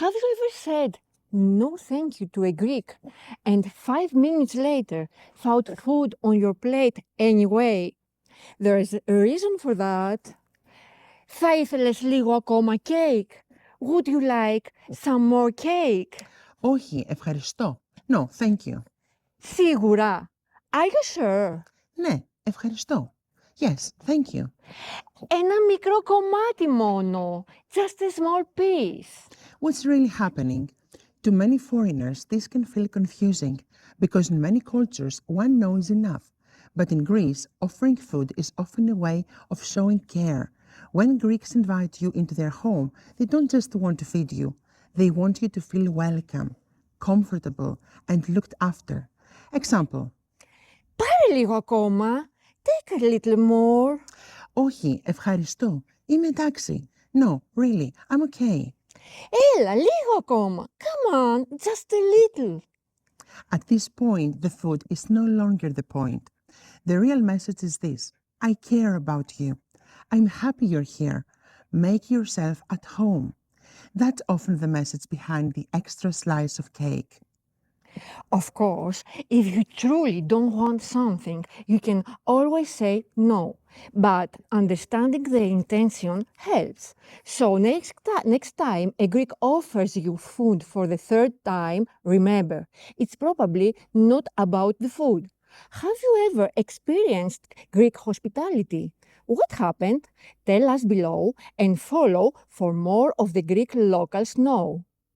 Have you ever said no thank you to a Greek and 5 minutes later found food on your plate anyway? There's a reason for that. Θα ήθελες λίγο ακόμα cake? Would you like some more cake? Όχι, ευχαριστώ. No, thank you. Σίγουρα. Are you sure? Ναι, ευχαριστώ. Yes, thank you. Ένα μικρό κομμάτι μόνο. Just a small piece. What's really happening? To many foreigners, this can feel confusing because in many cultures, one knows enough. But in Greece, offering food is often a way of showing care. When Greeks invite you into their home, they don't just want to feed you. They want you to feel welcome, comfortable, and looked after. Example. Πάρε λίγο ακόμα. Take a little more. Όχι, ευχαριστώ. Είμαι εντάξει. No, really, I'm okay. Έλα, λίγο ακόμα. Come on, just a little. At this point, the food is no longer the point. The real message is this: I care about you. I'm happy you're here. Make yourself at home. That's often the message behind the extra slice of cake. Of course, if you truly don't want something, you can always say no. But understanding the intention helps. So next time a Greek offers you food for the third time, remember, it's probably not about the food. Have you ever experienced Greek hospitality? What happened? Tell us below and follow for more of the Greek locals know.